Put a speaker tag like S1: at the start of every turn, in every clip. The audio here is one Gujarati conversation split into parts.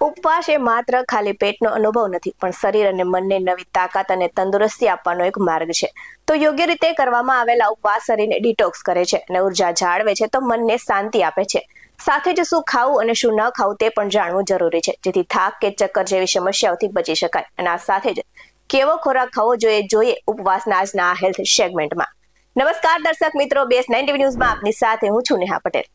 S1: ઉપવાસ એ માત્ર ખાલી પેટનો અનુભવ નથી, પણ શરીર અને મનને નવી તાકાત અને તંદુરસ્તી આપવાનો એક માર્ગ છે. તો યોગ્ય રીતે કરવામાં આવેલા ઉપવાસ શરીરને ડિટોક્સ કરે છે અને ઉર્જા જાળવે છે, તો મનને શાંતિ આપે છે. સાથે જ શું ખાવું અને શું ન ખાવું તે પણ જાણવું જરૂરી છે, જેથી થાક કે ચક્કર જેવી સમસ્યાઓથી બચી શકાય. અને આ સાથે જ કેવો ખોરાક ખાવો જોઈએ ઉપવાસના આજના હેલ્થ સેગમેન્ટમાં. નમસ્કાર દર્શક મિત્રો, BS9 TV ન્યૂઝમાં આપની સાથે હું છું નેહા પટેલ.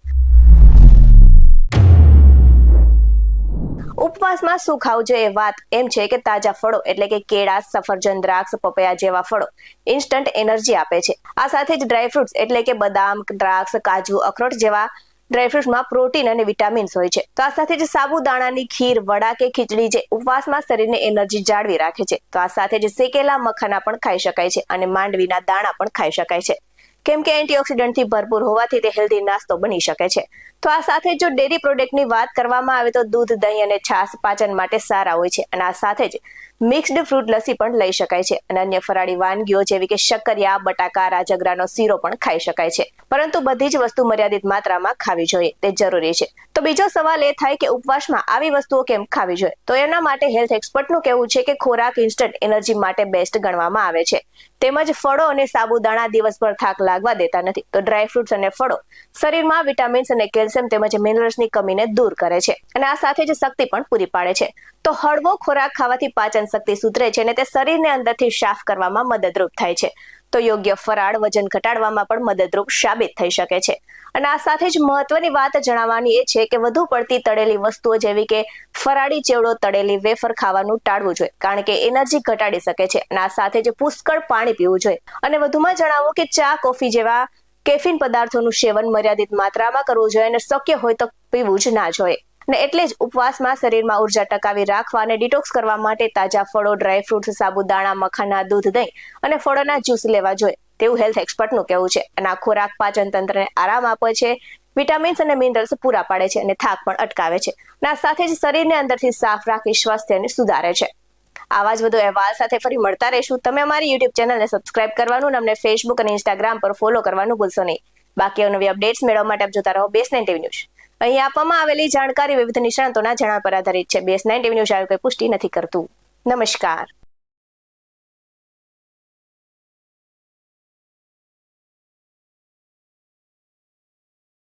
S1: ઉપવાસમાં શું ખાવું જોઈએ? વાત એમ છે કે તાજા ફળો એટલે કે કેળા, સફરજન, દ્રાક્ષ, પપૈયા જેવા ફળો ઇન્સ્ટન્ટ એનર્જી આપે છે. આ સાથે જ ડ્રાયફ્રૂટ્સ એટલે કે બદામ, દ્રાક્ષ, કાજુ, અખરોટ જેવા ડ્રાયફ્રૂટ્સમાં પ્રોટીન અને વિટામિન્સ હોય છે. તો આ સાથે જ સાબુદાણાની ખીર, વડા કે ખીચડી જે ઉપવાસમાં શરીરને એનર્જી જાળવી રાખે છે. તો આ સાથે જ શેકેલા મખાના પણ ખાઈ શકાય છે અને માંડવીના દાણા પણ ખાઈ શકાય છે, કેમ કે એન્ટીઓક્સિડન્ટથી ભરપૂર હોવાથી તે હેલ્ધી નાસ્તો બની શકે છે. તો આ સાથે જો ડેરી પ્રોડક્ટની વાત કરવામાં આવે તો દૂધ, દહીં અને છાશ પાચન માટે સારા હોય છે. અને આ સાથે જ મિક્સ્ડ ફ્રૂટ લસ્સી પણ લઈ શકાય છે અને અન્ય ફરાળી વાનગીઓ જેવી કે શક્કરિયા, બટાકા, રાજગરાનો શીરો પણ ખાઈ શકાય છે. પરંતુ બધી જ વસ્તુ મર્યાદિત માત્રામાં ખાવી જોઈએ, તે જરૂરી છે. તો બીજો સવાલ એ થાય કે ઉપવાસમાં આવી વસ્તુઓ કેમ ખાવી જોઈએ? તો એના માટે હેલ્થ એક્સપર્ટનું કહેવું છે કે ખોરાક ઇન્સ્ટન્ટ એનર્જી માટે બેસ્ટ ગણવામાં આવે છે. તેમજ ફળો અને સાબુદાણા દિવસભર થાક લાગવા દેતા નથી. તો ડ્રાયફ્રૂટ્સ અને ફળો શરીરમાં વિટામિન્સ અને કેલ્શિયમ તેમજ મિનરલ્સની કમીને દૂર કરે છે અને આ સાથે જ શક્તિ પણ પૂરી પાડે છે. તો હળવો ખોરાક ખાવાથી પાચન શક્તિ સુધરે છે અને તે શરીરને અંદરથી સાફ કરવામાં મદદરૂપ થાય છે. તો યોગ્ય ફરાળ વજન ઘટાડવામાં પણ મદદરૂપ સાબિત થઈ શકે છે. અને આ સાથે જ મહત્વની વાત જણાવવાની એ છે કે વધુ પડતી તળેલી વસ્તુઓ જેવી કે ફરાળી ચેવડો, તળેલી વેફર ખાવાનું ટાળવું જોઈએ, કારણ કે એનર્જી ઘટાડી શકે છે. અને આ સાથે જ પુષ્કળ પાણી પીવું જોઈએ. અને વધુમાં જણાવું કે ચા, કોફી જેવા કેફીન પદાર્થોનું સેવન મર્યાદિત માત્રામાં કરવું જોઈએ અને શક્ય હોય તો પીવું જ ના જોઈએ. અને એટલે જ ઉપવાસમાં શરીરમાં ઉર્જા ટકાવી રાખવા અને ડિટોક્સ કરવા માટે તાજા ફળો, ડ્રાયફ્રૂટ્સ, સાબુદાણા, મખાના, દૂધ, દહીં અને ફળોના જ્યુસ લેવા જોઈએ, તેવું હેલ્થ એક્સપર્ટનું કહેવું છે. અને આ ખોરાક પાચન તંત્રને આરામ આપે છે, વિટામિન્સ અને મિનરલ્સ પૂરા પાડે છે અને થાક પણ અટકાવે છે. અને આ સાથે જ શરીરને અંદરથી સાફ રાખી સ્વાસ્થ્યને સુધારે છે. આવા જ વધુ અહેવાલ સાથે ફરી મળતા રહીશું. તમે અમારી યુટ્યુબ ચેનલને સબસ્ક્રાઇબ કરવાનું અને અમને ફેસબુક અને ઇન્સ્ટાગ્રામ પર ફોલો કરવાનું ભૂલશો નહીં. બાકી નવી અપડેટ્સ મેળવવા માટે આપ જોતા રહો BS9 TV ન્યૂઝ. અહીં આપવામાં આવેલી જાણકારી વિવિધ નિષ્ણાતોના જણાવ્યા પર આધારિત છે. BS9 TV ન્યૂઝ આવી કોઈ પુષ્ટિ નથી કરતું. નમસ્કાર.